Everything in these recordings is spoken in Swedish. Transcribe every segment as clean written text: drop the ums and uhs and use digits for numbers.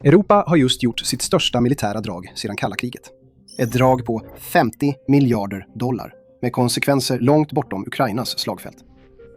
Europa har just gjort sitt största militära drag sedan kalla kriget. Ett drag på 50 miljarder dollar med konsekvenser långt bortom Ukrainas slagfält.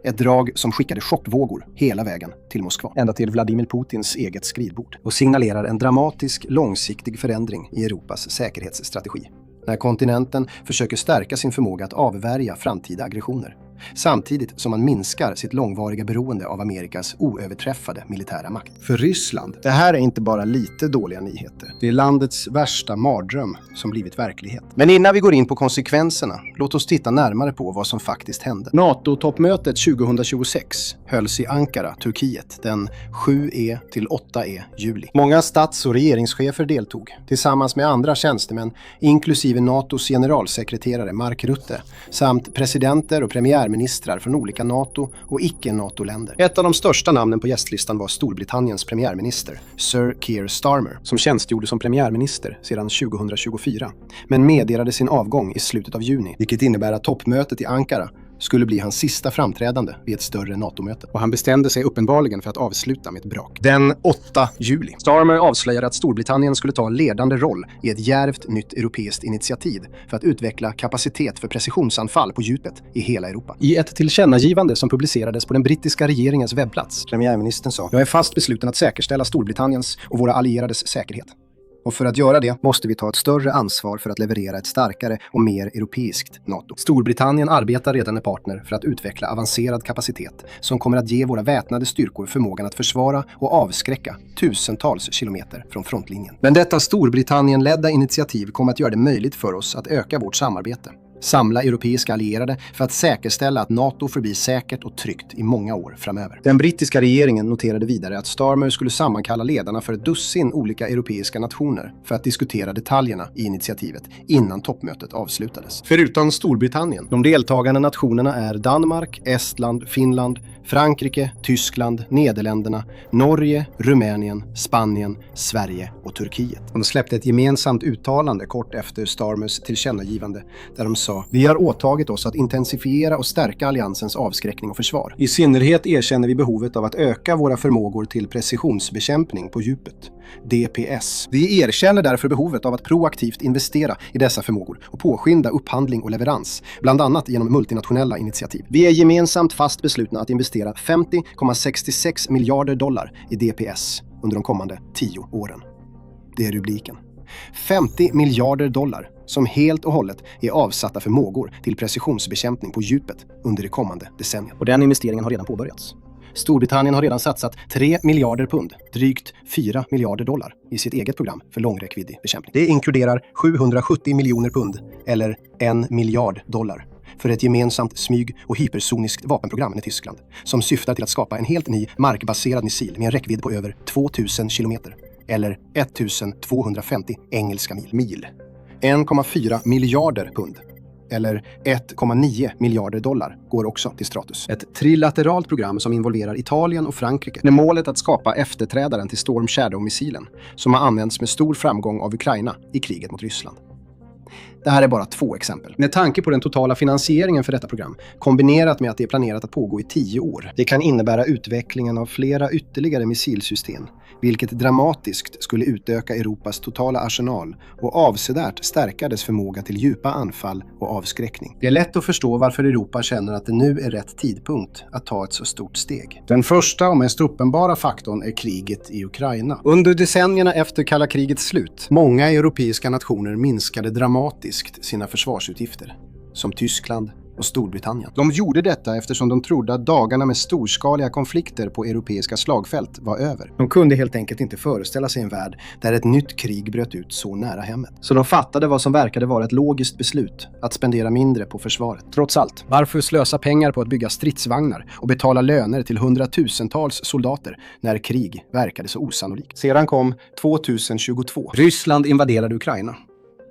Ett drag som skickade chockvågor hela vägen till Moskva. Ända till Vladimir Putins eget skrivbord. Och signalerar en dramatisk, långsiktig förändring i Europas säkerhetsstrategi. När kontinenten försöker stärka sin förmåga att avvärja framtida aggressioner. Samtidigt som man minskar sitt långvariga beroende av Amerikas oöverträffade militära makt. För Ryssland, det här är inte bara lite dåliga nyheter. Det är landets värsta mardröm som blivit verklighet. Men innan vi går in på konsekvenserna, låt oss titta närmare på vad som faktiskt hände. NATO-toppmötet 2026 hölls i Ankara, Turkiet, den 7 till 8 juli. Många stats- och regeringschefer deltog, tillsammans med andra tjänstemän, inklusive NATOs generalsekreterare Mark Rutte, samt presidenter och premiärministrar från olika NATO- och icke-NATO-länder. Ett av de största namnen på gästlistan var Storbritanniens premiärminister, Sir Keir Starmer, som tjänstgjorde som premiärminister sedan 2024, men meddelade sin avgång i slutet av juni, vilket innebär att toppmötet i Ankara skulle bli hans sista framträdande vid ett större NATO-möte. Och han bestämde sig uppenbarligen för att avsluta med ett brak. Den 8 juli. Starmer avslöjade att Storbritannien skulle ta en ledande roll i ett djärvt nytt europeiskt initiativ för att utveckla kapacitet för precisionsanfall på djupet i hela Europa. I ett tillkännagivande som publicerades på den brittiska regeringens webbplats, premiärministern sa: "Jag är fast besluten att säkerställa Storbritanniens och våra allierades säkerhet. Och för att göra det måste vi ta ett större ansvar för att leverera ett starkare och mer europeiskt NATO. Storbritannien arbetar redan med partner för att utveckla avancerad kapacitet som kommer att ge våra väpnade styrkor förmågan att försvara och avskräcka tusentals kilometer från frontlinjen." Men detta Storbritannien-ledda initiativ kommer att göra det möjligt för oss att öka vårt samarbete. Samla europeiska allierade för att säkerställa att NATO förblir säkert och tryggt i många år framöver. Den brittiska regeringen noterade vidare att Starmer skulle sammankalla ledarna för ett dussin olika europeiska nationer för att diskutera detaljerna i initiativet innan toppmötet avslutades. Förutom Storbritannien, de deltagande nationerna är Danmark, Estland, Finland, Frankrike, Tyskland, Nederländerna, Norge, Rumänien, Spanien, Sverige och Turkiet. De släppte ett gemensamt uttalande kort efter Starmers tillkännagivande där de sa: "Vi har åtagit oss att intensifiera och stärka alliansens avskräckning och försvar. I synnerhet erkänner vi behovet av att öka våra förmågor till precisionsbekämpning på djupet, DPS. Vi erkänner därför behovet av att proaktivt investera i dessa förmågor och påskynda upphandling och leverans, bland annat genom multinationella initiativ. Vi är gemensamt fast beslutna att investera 50,66 miljarder dollar i DPS under de kommande 10 åren. Det är rubriken. 50 miljarder dollar som helt och hållet är avsatta förmågor till precisionsbekämpning på djupet under det kommande decenniet. Och den investeringen har redan påbörjats. Storbritannien har redan satsat 3 miljarder pund, drygt 4 miljarder dollar, i sitt eget program för långräckviddig bekämpning. Det inkluderar 770 miljoner pund, eller 1 miljard dollar, för ett gemensamt smyg- och hypersoniskt vapenprogram med Tyskland, som syftar till att skapa en helt ny markbaserad missil med en räckvidd på över 2000 kilometer, eller 1250 engelska mil. 1,4 miljarder pund, eller 1,9 miljarder dollar, går också till Stratus. Ett trilateralt program som involverar Italien och Frankrike med målet att skapa efterträdaren till Storm Shadow-missilen, som har använts med stor framgång av Ukraina i kriget mot Ryssland. Det här är bara 2 exempel. Med tanke på den totala finansieringen för detta program, kombinerat med att det är planerat att pågå i 10 år, det kan innebära utvecklingen av flera ytterligare missilsystem, vilket dramatiskt skulle utöka Europas totala arsenal och avsevärt stärka dess förmåga till djupa anfall och avskräckning. Det är lätt att förstå varför Europa känner att det nu är rätt tidpunkt att ta ett så stort steg. Den första och mest uppenbara faktorn är kriget i Ukraina. Under decennierna efter kalla krigets slut, många europeiska nationer minskade dramatiskt sina försvarsutgifter, som Tyskland och Storbritannien. De gjorde detta eftersom de trodde att dagarna med storskaliga konflikter på europeiska slagfält var över. De kunde helt enkelt inte föreställa sig en värld där ett nytt krig bröt ut så nära hemmet. Så de fattade vad som verkade vara ett logiskt beslut, att spendera mindre på försvaret. Trots allt, varför slösa pengar på att bygga stridsvagnar och betala löner till hundratusentals soldater när krig verkade så osannolikt? Sedan kom 2022. Ryssland invaderade Ukraina.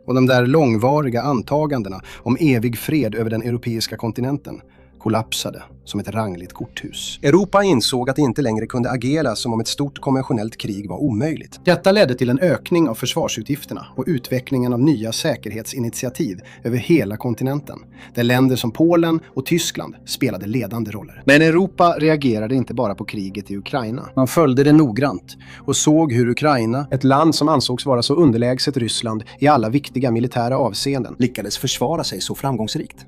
Och de där långvariga antagandena om evig fred över den europeiska kontinenten kollapsade som ett rangligt korthus. Europa insåg att det inte längre kunde agera som om ett stort konventionellt krig var omöjligt. Detta ledde till en ökning av försvarsutgifterna och utvecklingen av nya säkerhetsinitiativ över hela kontinenten, där länder som Polen och Tyskland spelade ledande roller. Men Europa reagerade inte bara på kriget i Ukraina. Man följde det noggrant och såg hur Ukraina, ett land som ansågs vara så underlägset Ryssland i alla viktiga militära avseenden, lyckades försvara sig så framgångsrikt.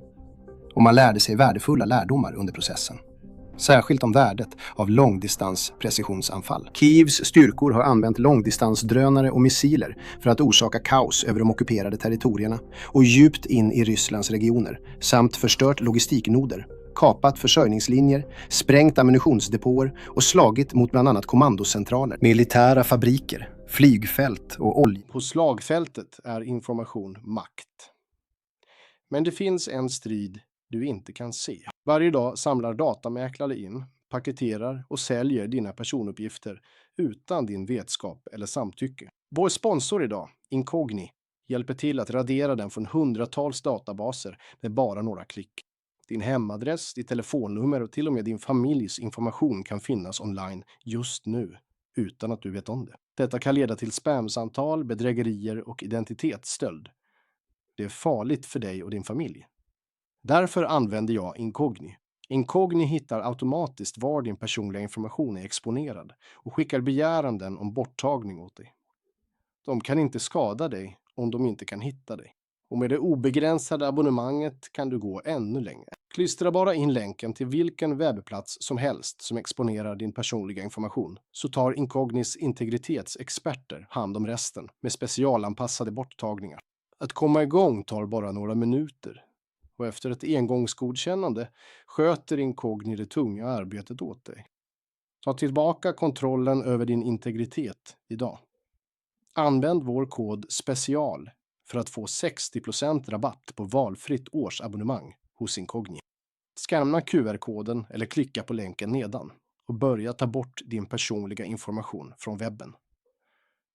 Och man lärde sig värdefulla lärdomar under processen. Särskilt om värdet av långdistans-precisionsanfall. Kievs styrkor har använt långdistansdrönare och missiler för att orsaka kaos över de ockuperade territorierna och djupt in i Rysslands regioner, samt förstört logistiknoder, kapat försörjningslinjer, sprängt ammunitionsdepåer och slagit mot bland annat kommandocentraler, militära fabriker, flygfält och olja. På slagfältet är information makt. Men det finns en strid du inte kan se. Varje dag samlar datamäklare in, paketerar och säljer dina personuppgifter utan din vetskap eller samtycke. Vår sponsor idag, Incogni, hjälper till att radera den från hundratals databaser med bara några klick. Din hemadress, ditt telefonnummer och till och med din familjs information kan finnas online just nu, utan att du vet om det. Detta kan leda till spamsamtal, bedrägerier och identitetsstöld. Det är farligt för dig och din familj. Därför använder jag Incogni. Incogni hittar automatiskt var din personliga information är exponerad och skickar begäranden om borttagning åt dig. De kan inte skada dig om de inte kan hitta dig. Och med det obegränsade abonnemanget kan du gå ännu längre. Klistra bara in länken till vilken webbplats som helst som exponerar din personliga information, så tar Incognis integritetsexperter hand om resten med specialanpassade borttagningar. Att komma igång tar bara några minuter. Och efter ett engångsgodkännande sköter Incogni det tunga arbetet åt dig. Ta tillbaka kontrollen över din integritet idag. Använd vår kod SPECIAL för att få 60% rabatt på valfritt årsabonnemang hos Incogni. Scanna QR-koden eller klicka på länken nedan och börja ta bort din personliga information från webben.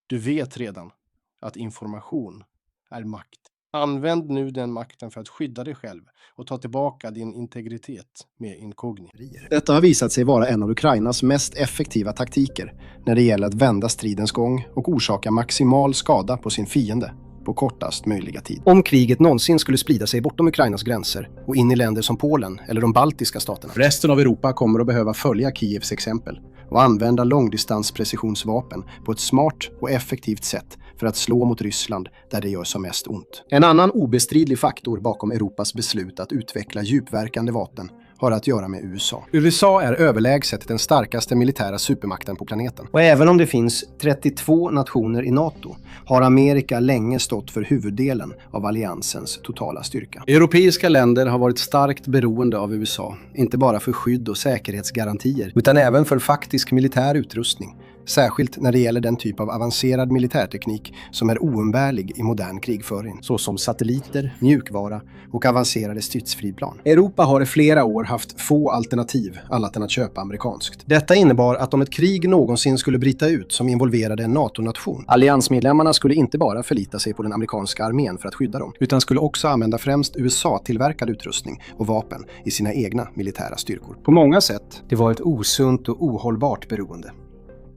Du vet redan att information är makt. Använd nu den makten för att skydda dig själv och ta tillbaka din integritet med Incogni. Detta har visat sig vara en av Ukrainas mest effektiva taktiker när det gäller att vända stridens gång och orsaka maximal skada på sin fiende på kortast möjliga tid. Om kriget någonsin skulle sprida sig bortom Ukrainas gränser och in i länder som Polen eller de baltiska staterna, resten av Europa kommer att behöva följa Kievs exempel och använda långdistansprecisionsvapen på ett smart och effektivt sätt för att slå mot Ryssland där det gör som mest ont. En annan obestridlig faktor bakom Europas beslut att utveckla djupverkande vapen har att göra med USA. USA är överlägset den starkaste militära supermakten på planeten. Och även om det finns 32 nationer i NATO har Amerika länge stått för huvuddelen av alliansens totala styrka. Europeiska länder har varit starkt beroende av USA, inte bara för skydd och säkerhetsgarantier, utan även för faktisk militär utrustning. Särskilt när det gäller den typ av avancerad militärteknik som är oumbärlig i modern krigföring, såsom satelliter, mjukvara och avancerade stridsflygplan. Europa har i flera år haft få alternativ annat än att köpa amerikanskt. Detta innebar att om ett krig någonsin skulle bryta ut som involverade en NATO-nation, alliansmedlemmarna skulle inte bara förlita sig på den amerikanska armén för att skydda dem, utan skulle också använda främst USA-tillverkad utrustning och vapen i sina egna militära styrkor. På många sätt, det var ett osunt och ohållbart beroende.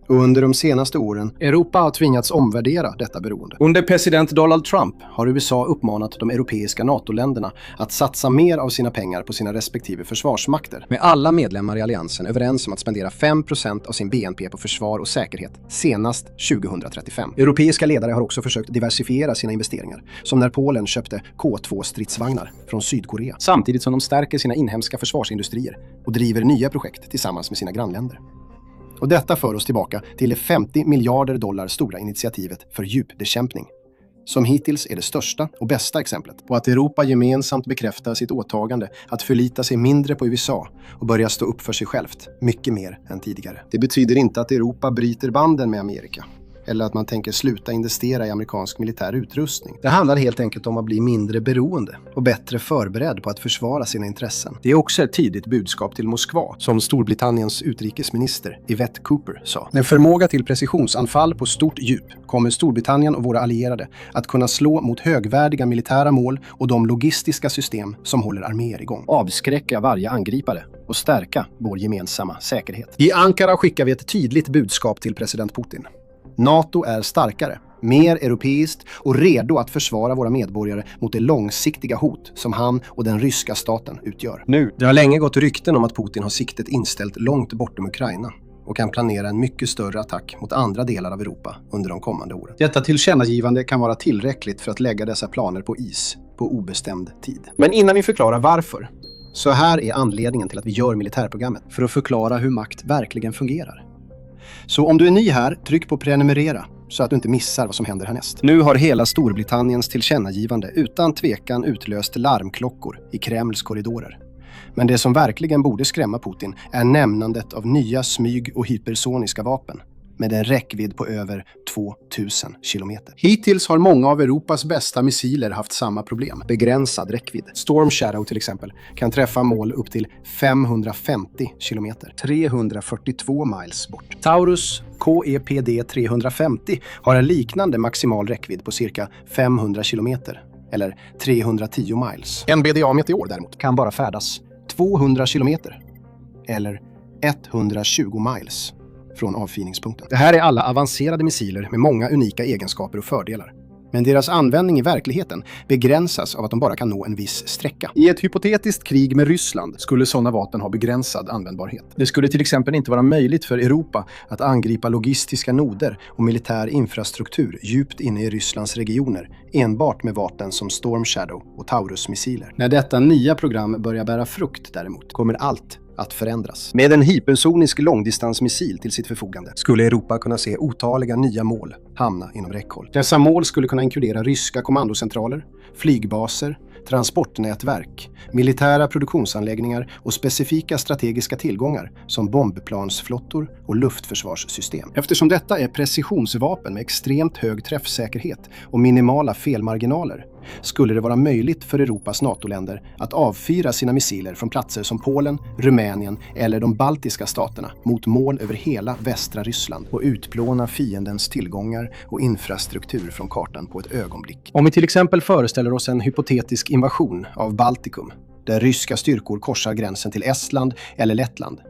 Och under de senaste åren, Europa har tvingats omvärdera detta beroende. Under president Donald Trump har USA uppmanat de europeiska NATO-länderna att satsa mer av sina pengar på sina respektive försvarsmakter. Med alla medlemmar i alliansen överens om att spendera 5% av sin BNP på försvar och säkerhet senast 2035. Europeiska ledare har också försökt diversifiera sina investeringar, som när Polen köpte K2-stridsvagnar från Sydkorea. Samtidigt som de stärker sina inhemska försvarsindustrier och driver nya projekt tillsammans med sina grannländer. Och detta för oss tillbaka till det 50 miljarder dollar stora initiativet för djupbekämpning, som hittills är det största och bästa exemplet på att Europa gemensamt bekräftar sitt åtagande att förlita sig mindre på USA och börja stå upp för sig självt mycket mer än tidigare. Det betyder inte att Europa bryter banden med Amerika. eller att man tänker sluta investera i amerikansk militär utrustning. Det handlar helt enkelt om att bli mindre beroende och bättre förberedd på att försvara sina intressen. Det är också ett tidigt budskap till Moskva, som Storbritanniens utrikesminister Yvette Cooper sa. Med förmåga till precisionsanfall på stort djup kommer Storbritannien och våra allierade att kunna slå mot högvärdiga militära mål och de logistiska system som håller arméer igång. Avskräcka varje angripare och stärka vår gemensamma säkerhet. I Ankara skickar vi ett tydligt budskap till president Putin. NATO är starkare, mer europeiskt och redo att försvara våra medborgare mot det långsiktiga hot som han och den ryska staten utgör. Det har länge gått rykten om att Putin har siktet inställt långt bortom Ukraina och kan planera en mycket större attack mot andra delar av Europa under de kommande åren. Detta tillkännagivande kan vara tillräckligt för att lägga dessa planer på is på obestämd tid. Men innan vi förklarar varför, så här är anledningen till att vi gör militärprogrammet, för att förklara hur makt verkligen fungerar. Så om du är ny här, tryck på prenumerera så att du inte missar vad som händer härnäst. Nu har hela Storbritanniens tillkännagivande utan tvekan utlöst larmklockor i Kremls korridorer. Men det som verkligen borde skrämma Putin är nämnandet av nya smyg- och hypersoniska vapen med en räckvidd på över 2000 kilometer. Hittills har många av Europas bästa missiler haft samma problem. Begränsad räckvidd. Storm Shadow till exempel kan träffa mål upp till 550 kilometer. 342 miles bort. Taurus KEPD 350 har en liknande maximal räckvidd på cirka 500 kilometer. Eller 310 miles. NBDA Meteor däremot kan bara färdas 200 kilometer. Eller 120 miles. Från avfyrningspunkten. Det här är alla avancerade missiler med många unika egenskaper och fördelar. Men deras användning i verkligheten begränsas av att de bara kan nå en viss sträcka. I ett hypotetiskt krig med Ryssland skulle sådana vapen ha begränsad användbarhet. Det skulle till exempel inte vara möjligt för Europa att angripa logistiska noder och militär infrastruktur djupt inne i Rysslands regioner enbart med vapen som Storm Shadow och Taurus-missiler. När detta nya program börjar bära frukt däremot kommer allt att förändras. Med en hypersonisk långdistansmissil till sitt förfogande skulle Europa kunna se otaliga nya mål hamna inom räckhåll. Dessa mål skulle kunna inkludera ryska kommandocentraler, flygbaser, transportnätverk, militära produktionsanläggningar och specifika strategiska tillgångar som bombplansflottor och luftförsvarssystem. Eftersom detta är precisionsvapen med extremt hög träffsäkerhet och minimala felmarginaler skulle det vara möjligt för Europas NATO-länder att avfyra sina missiler från platser som Polen, Rumänien eller de baltiska staterna mot mål över hela västra Ryssland och utplåna fiendens tillgångar och infrastruktur från kartan på ett ögonblick. Om vi till exempel föreställer oss en hypotetisk invasion av Baltikum, där ryska styrkor korsar gränsen till Estland eller Lettland,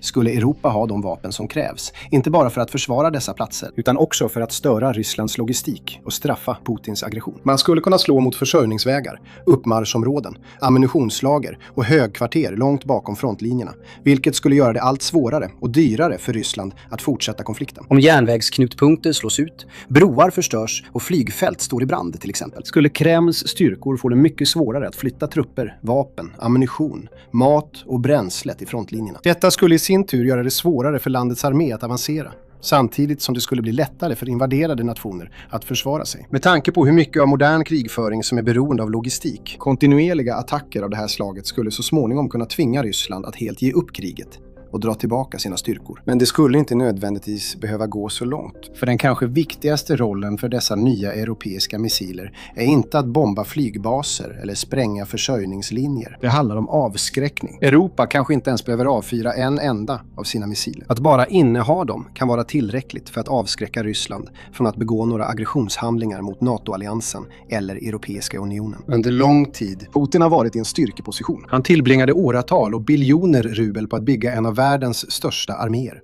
skulle Europa ha de vapen som krävs, inte bara för att försvara dessa platser, utan också för att störa Rysslands logistik och straffa Putins aggression. Man skulle kunna slå mot försörjningsvägar, uppmarschområden, ammunitionslager och högkvarter långt bakom frontlinjerna, vilket skulle göra det allt svårare och dyrare för Ryssland att fortsätta konflikten. Om järnvägsknutpunkter slås ut, broar förstörs och flygfält står i brand till exempel, skulle Kremls styrkor få det mycket svårare att flytta trupper, vapen, ammunition, mat och bränsle till frontlinjerna. Detta skulle i sin tur göra det svårare för landets armé att avancera, samtidigt som det skulle bli lättare för invaderade nationer att försvara sig. Med tanke på hur mycket av modern krigföring som är beroende av logistik, kontinuerliga attacker av det här slaget skulle så småningom kunna tvinga Ryssland att helt ge upp kriget och dra tillbaka sina styrkor. Men det skulle inte nödvändigtvis behöva gå så långt. För den kanske viktigaste rollen för dessa nya europeiska missiler är inte att bomba flygbaser eller spränga försörjningslinjer. Det handlar om avskräckning. Europa kanske inte ens behöver avfyra en enda av sina missiler. Att bara inneha dem kan vara tillräckligt för att avskräcka Ryssland från att begå några aggressionshandlingar mot NATO-alliansen eller Europeiska unionen. Under lång tid Putin har varit i en styrkeposition. Han tillbringade åratal och biljoner rubel på att bygga en av världens största arméer.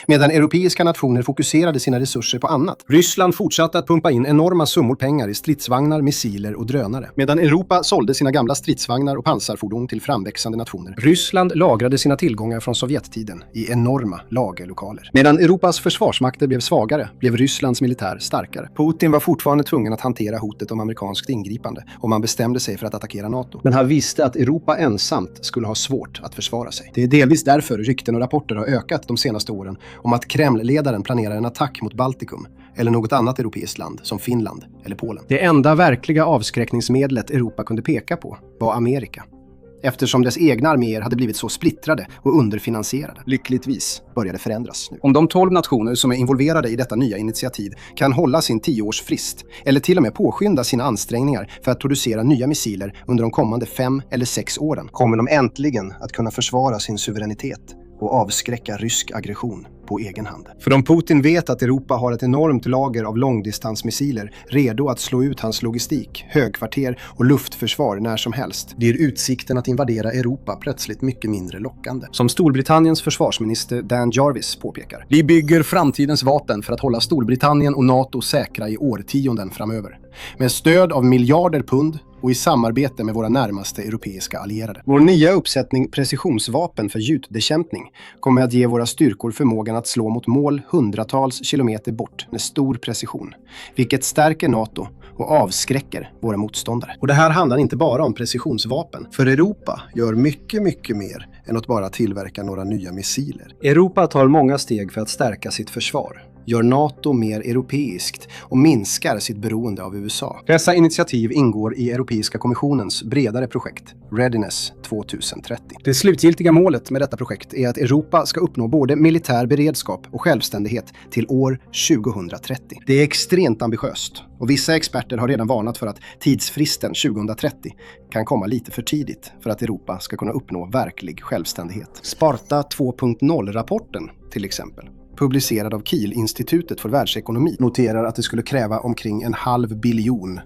Medan europeiska nationer fokuserade sina resurser på annat. Ryssland fortsatte att pumpa in enorma summor pengar i stridsvagnar, missiler och drönare. Medan Europa sålde sina gamla stridsvagnar och pansarfordon till framväxande nationer. Ryssland lagrade sina tillgångar från Sovjettiden i enorma lagerlokaler. Medan Europas försvarsmakter blev svagare, blev Rysslands militär starkare. Putin var fortfarande tvungen att hantera hotet om amerikanskt ingripande om man bestämde sig för att attackera NATO. Men han visste att Europa ensamt skulle ha svårt att försvara sig. Det är delvis därför rykten och rapporter har ökat de senaste åren om att Kreml-ledaren planerar en attack mot Baltikum eller något annat europeiskt land som Finland eller Polen. Det enda verkliga avskräckningsmedlet Europa kunde peka på var Amerika. eftersom dess egna arméer hade blivit så splittrade och underfinansierade. Lyckligtvis började förändras nu. Om de 12 nationer som är involverade i detta nya initiativ kan hålla sin 10-årsfrist eller till och med påskynda sina ansträngningar för att producera nya missiler under de kommande 5 eller 6 åren, kommer de äntligen att kunna försvara sin suveränitet och avskräcka rysk aggression på egen hand. För om Putin vet att Europa har ett enormt lager av långdistansmissiler redo att slå ut hans logistik, högkvarter och luftförsvar när som helst, blir utsikten att invadera Europa plötsligt mycket mindre lockande. Som Storbritanniens försvarsminister Dan Jarvis påpekar: vi bygger framtidens vapen för att hålla Storbritannien och NATO säkra i årtionden framöver. Med stöd av miljarder pund och i samarbete med våra närmaste europeiska allierade. Vår nya uppsättning precisionsvapen för gjutbekämpning kommer att ge våra styrkor förmågan att slå mot mål hundratals kilometer bort med stor precision, vilket stärker NATO och avskräcker våra motståndare. Och det här handlar inte bara om precisionsvapen, för Europa gör mycket, mycket mer än att bara tillverka några nya missiler. Europa tar många steg för att stärka sitt försvar, gör NATO mer europeiskt och minskar sitt beroende av USA. Dessa initiativ ingår i Europeiska kommissionens bredare projekt, Readiness 2030. Det slutgiltiga målet med detta projekt är att Europa ska uppnå både militär beredskap och självständighet till år 2030. Det är extremt ambitiöst och vissa experter har redan varnat för att tidsfristen 2030 kan komma lite för tidigt för att Europa ska kunna uppnå verklig självständighet. Sparta 2.0-rapporten till exempel, publicerad av Kiel-institutet för världsekonomi, noterar att det skulle kräva omkring $500 billion.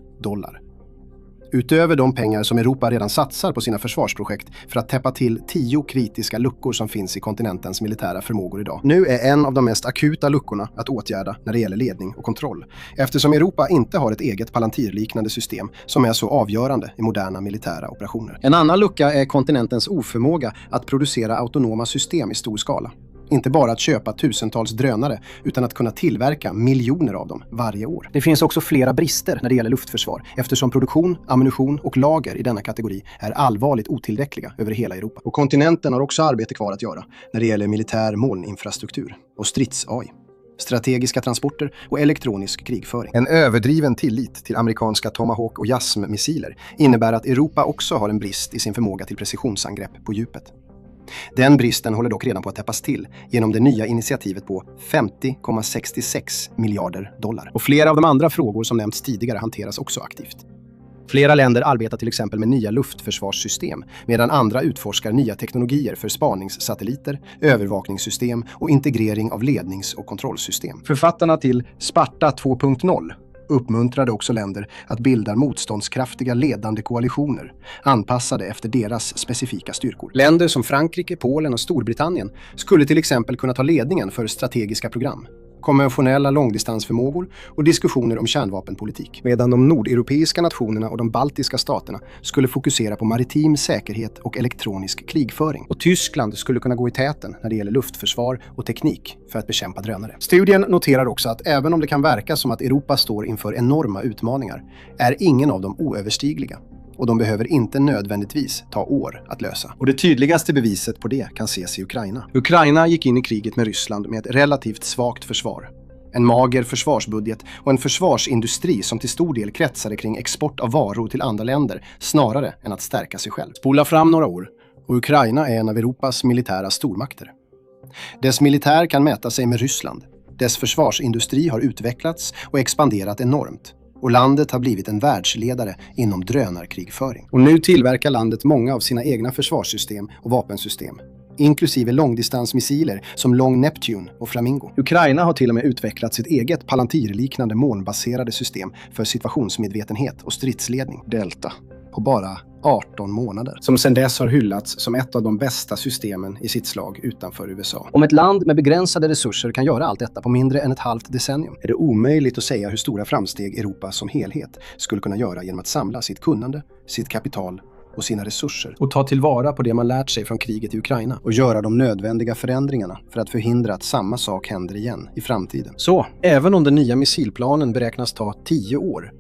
Utöver de pengar som Europa redan satsar på sina försvarsprojekt för att täppa till 10 kritiska luckor som finns i kontinentens militära förmågor idag. Nu är en av de mest akuta luckorna att åtgärda när det gäller ledning och kontroll, eftersom Europa inte har ett eget Palantir-liknande system som är så avgörande i moderna militära operationer. En annan lucka är kontinentens oförmåga att producera autonoma system i stor skala. Inte bara att köpa tusentals drönare, utan att kunna tillverka miljoner av dem varje år. Det finns också flera brister när det gäller luftförsvar, eftersom produktion, ammunition och lager i denna kategori är allvarligt otillräckliga över hela Europa. Och kontinenten har också arbete kvar att göra när det gäller militär molninfrastruktur och strids-AI, strategiska transporter och elektronisk krigföring. En överdriven tillit till amerikanska Tomahawk och JASM-missiler innebär att Europa också har en brist i sin förmåga till precisionsangrepp på djupet. Den bristen håller dock redan på att täppas till genom det nya initiativet på $50,66 miljarder. Och flera av de andra frågor som nämnts tidigare hanteras också aktivt. Flera länder arbetar till exempel med nya luftförsvarssystem, medan andra utforskar nya teknologier för spaningssatelliter, övervakningssystem och integrering av lednings- och kontrollsystem. Författarna till Sparta 2.0 uppmuntrade också länder att bilda motståndskraftiga ledande koalitioner, anpassade efter deras specifika styrkor. Länder som Frankrike, Polen och Storbritannien skulle till exempel kunna ta ledningen för strategiska program, konventionella långdistansförmågor och diskussioner om kärnvapenpolitik, medan de nordeuropeiska nationerna och de baltiska staterna skulle fokusera på maritim säkerhet och elektronisk krigföring. Och Tyskland skulle kunna gå i täten när det gäller luftförsvar och teknik för att bekämpa drönare. Studien noterar också att även om det kan verka som att Europa står inför enorma utmaningar, är ingen av dem oöverstigliga. Och de behöver inte nödvändigtvis ta år att lösa. Och det tydligaste beviset på det kan ses i Ukraina. Ukraina gick in i kriget med Ryssland med ett relativt svagt försvar, en mager försvarsbudget och en försvarsindustri som till stor del kretsade kring export av varor till andra länder snarare än att stärka sig själv. Spola fram några år och Ukraina är en av Europas militära stormakter. Dess militär kan mäta sig med Ryssland. Dess försvarsindustri har utvecklats och expanderat enormt. Och landet har blivit en världsledare inom drönarkrigföring. Och nu tillverkar landet många av sina egna försvarssystem och vapensystem, inklusive långdistansmissiler som Long Neptune och Flamingo. Ukraina har till och med utvecklat sitt eget Palantir-liknande molnbaserade system för situationsmedvetenhet och stridsledning, Delta, på bara 18 månader. Som sedan dess har hyllats som ett av de bästa systemen i sitt slag utanför USA. Om ett land med begränsade resurser kan göra allt detta på mindre än ett halvt decennium, är det omöjligt att säga hur stora framsteg Europa som helhet skulle kunna göra genom att samla sitt kunnande, sitt kapital och sina resurser och ta tillvara på det man lärt sig från kriget i Ukraina och göra de nödvändiga förändringarna för att förhindra att samma sak händer igen i framtiden. Så, även om den nya missilplanen beräknas ta 10 år,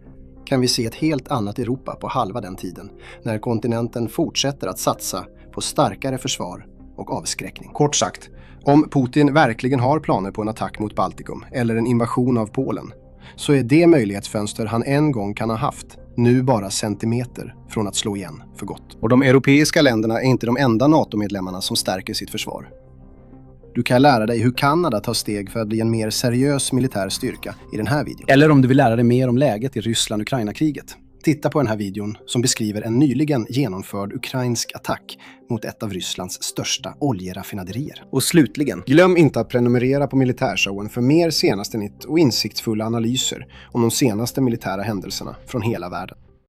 kan vi se ett helt annat Europa på halva den tiden, när kontinenten fortsätter att satsa på starkare försvar och avskräckning. Kort sagt, om Putin verkligen har planer på en attack mot Baltikum eller en invasion av Polen, så är det möjlighetsfönster han en gång kan ha haft nu bara centimeter från att slå igen för gott. Och de europeiska länderna är inte de enda NATO-medlemmarna som stärker sitt försvar. Du kan lära dig hur Kanada tar steg för att bli en mer seriös militär styrka i den här videon. Eller om du vill lära dig mer om läget i Ryssland-Ukraina-kriget. Titta på den här videon som beskriver en nyligen genomförd ukrainsk attack mot ett av Rysslands största oljeraffinaderier. Och slutligen, glöm inte att prenumerera på Militärshowen för mer senaste nytt och insiktsfulla analyser om de senaste militära händelserna från hela världen.